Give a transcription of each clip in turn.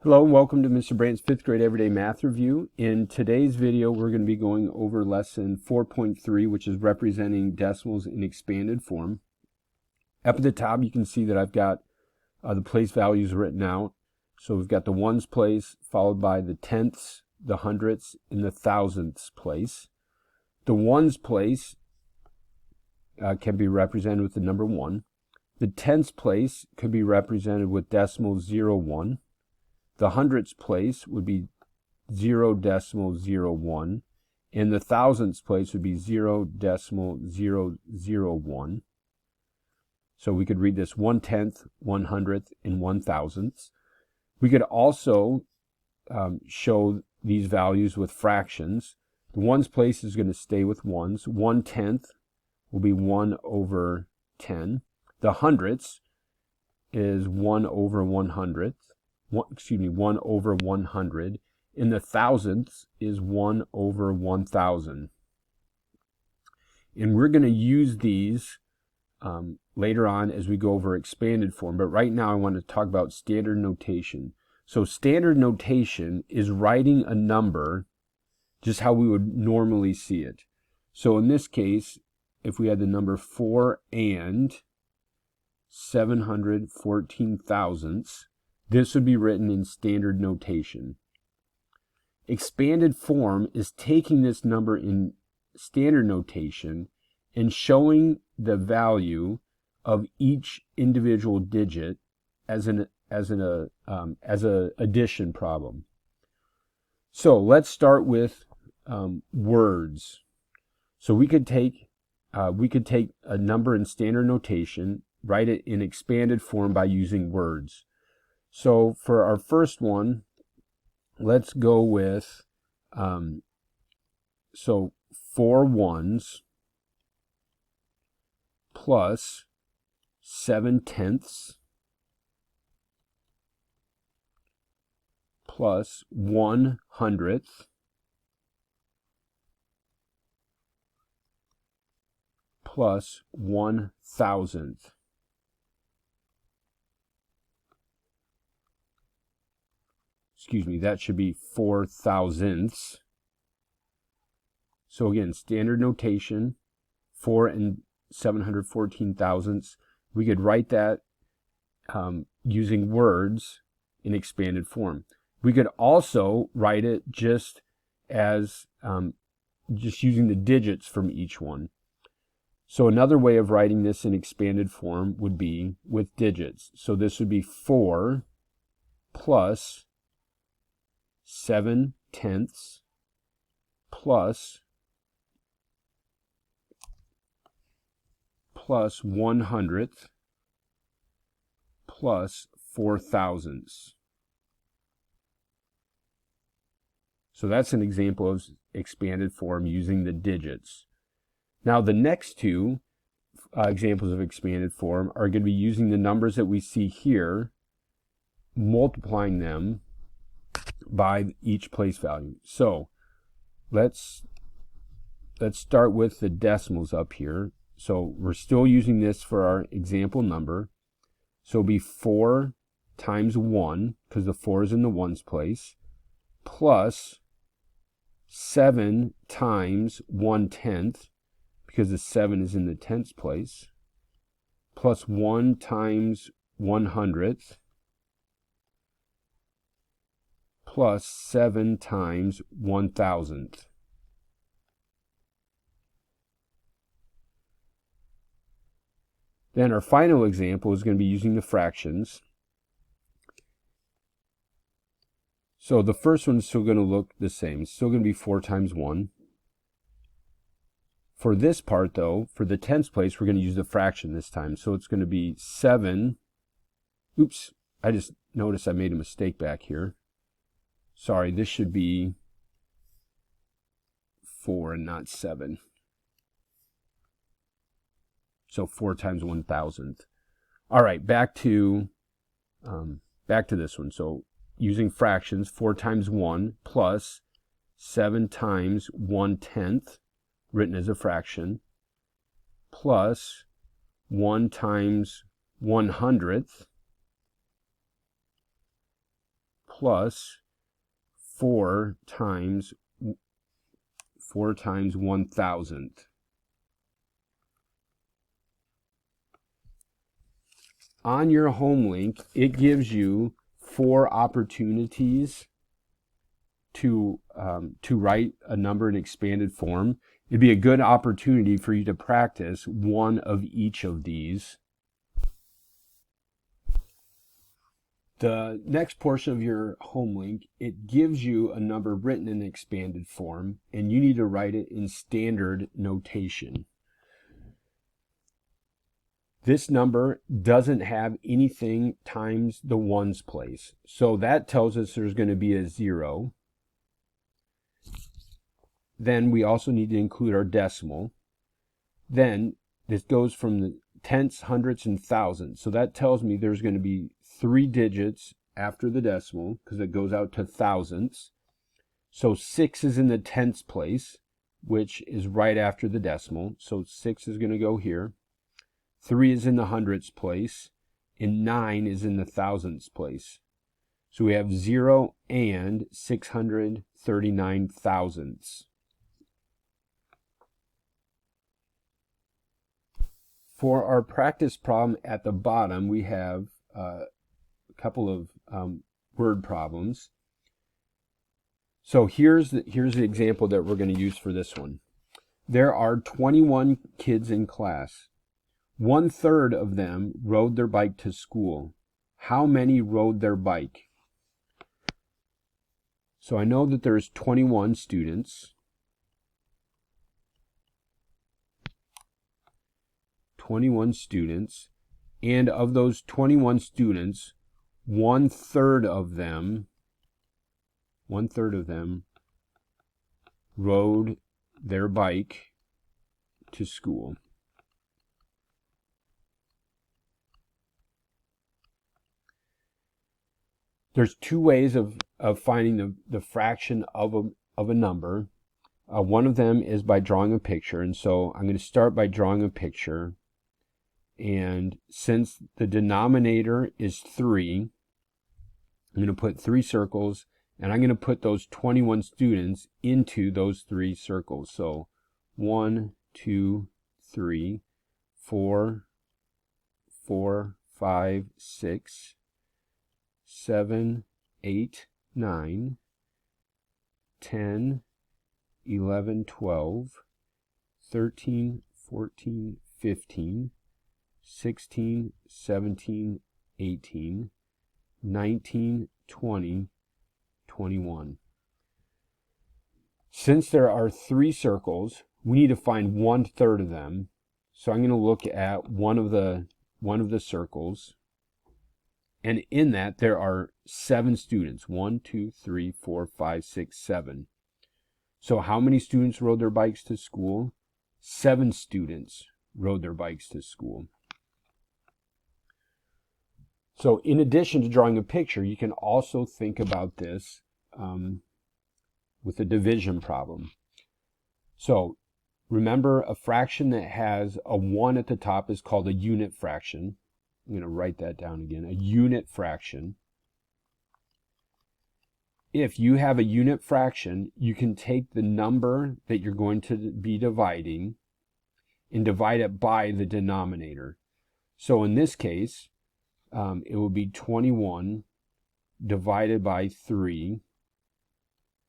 Hello and welcome to Mr. Brandt's 5th grade everyday math review. In today's video we're going to be going over lesson 4.3, which is representing decimals in expanded form. Up at the top you can see that I've got the place values written out. So we've got the ones place followed by the tenths, the hundredths, and the thousandths place. The ones place can be represented with the number 1. The tenths place could be represented with decimal 0.1. The hundredths place would be 0.001, and the thousandths place would be 0.001. So we could read this 1/10, 1/100th, and 1/1000th. We could also show these values with fractions. The ones place is going to stay with ones. 1/10 will be 1/10. The hundredths is 1/100th. 1/100, and the thousandths is 1/1000. And we're going to use these later on as we go over expanded form, but right now I want to talk about standard notation. So standard notation is writing a number just how we would normally see it. So in this case, if we had the number 4 and 714 thousandths, this would be written in standard notation. Expanded form is taking this number in standard notation and showing the value of each individual digit as an addition problem. So let's start with words. So we could take a number in standard notation, write it in expanded form by using words. So for our first one, let's go with, 4 ones plus 7/10 plus 1/100th plus 1/1000th. Excuse me, that should be 4 thousandths. So again, standard notation, 4 and 714 thousandths. We could write that using words in expanded form. We could also write it just as just using the digits from each one. So another way of writing this in expanded form would be with digits. So this would be 4 plus 7/10 plus 1/100th plus 4 thousandths. So that's an example of expanded form using the digits. Now the next two examples of expanded form are going to be using the numbers that we see here, multiplying them by each place value. So let's start with the decimals up here. So we're still using this for our example number. So it'll be 4 times 1, because the 4 is in the ones place, plus 7 times 1/10, because the 7 is in the tenths place, plus 1 times 1/100th, plus 7 times 1/1000th. Then our final example is going to be using the fractions. So the first one is still going to look the same. It's still going to be 4 times 1. For this part though, for the tenths place, we're going to use the fraction this time. So it's going to be 7. Oops, I just noticed I made a mistake back here. Sorry, this should be 4 and not 7. So 4 times 1/1000th. All right, back to this one. So using fractions, 4 times 1 plus 7 times 1/10, written as a fraction, plus 1 times 1/100th plus 4 times 1,000th. On your Homelink, it gives you 4 opportunities to write a number in expanded form. It'd be a good opportunity for you to practice one of each of these. The next portion of your Homelink, it gives you a number written in expanded form, and you need to write it in standard notation. This number doesn't have anything times the ones place. So that tells us there's going to be a 0. Then we also need to include our decimal. Then this goes from the tenths, hundredths, and thousands. So that tells me there's going to be 3 digits after the decimal because it goes out to thousandths. So 6 is in the tenths place, which is right after the decimal. So 6 is going to go here. 3 is in the hundredths place, and 9 is in the thousandths place. So we have 0 and 639 thousandths. For our practice problem at the bottom, we have a couple of word problems. So here's the example that we're going to use for this one. There are 21 kids in class. 1/3 of them rode their bike to school. How many rode their bike? So I know that there's 21 students. 21 students. And of those 21 students, 1/3 of them rode their bike to school. There's 2 ways of finding the fraction of a number. One of them is by drawing a picture, and so I'm going to start by drawing a picture. And since the denominator is 3, I'm going to put 3 circles, and I'm going to put those 21 students into those 3 circles. So 1, 2, 3, 4, 5, 6, 7, 8, 9, 10, 11, 12, 13, 14, 15, 16, 17, 18, 19, 20, 21. Since there are 3 circles, we need to find 1/3 of them. So I'm going to look at one of the circles. And in that, there are 7 students. 1, 2, 3, 4, 5, 6, 7. So how many students rode their bikes to school? 7 students rode their bikes to school. So in addition to drawing a picture, you can also think about this with a division problem. So remember, a fraction that has a 1 at the top is called a unit fraction. I'm going to write that down again, a unit fraction. If you have a unit fraction, you can take the number that you're going to be dividing and divide it by the denominator. So in this case, it will be 21 divided by 3,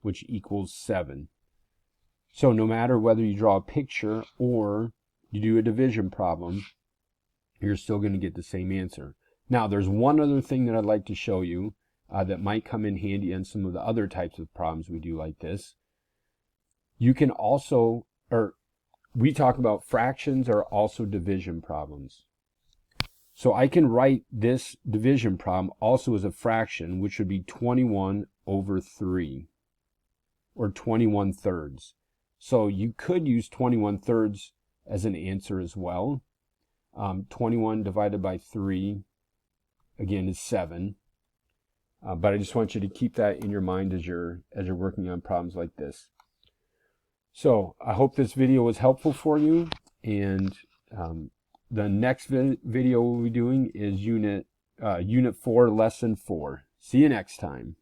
which equals 7. So no matter whether you draw a picture or you do a division problem, you're still going to get the same answer. Now, there's one other thing that I'd like to show you that might come in handy on some of the other types of problems we do like this. You can also, we talk about fractions are also division problems. So I can write this division problem also as a fraction, which would be 21 over 3, or 21/3. So you could use 21/3 as an answer as well. 21 divided by 3, again, is 7. But I just want you to keep that in your mind as you're working on problems like this. So I hope this video was helpful for you, and the next video we'll be doing is Unit 4, Lesson 4. See you next time.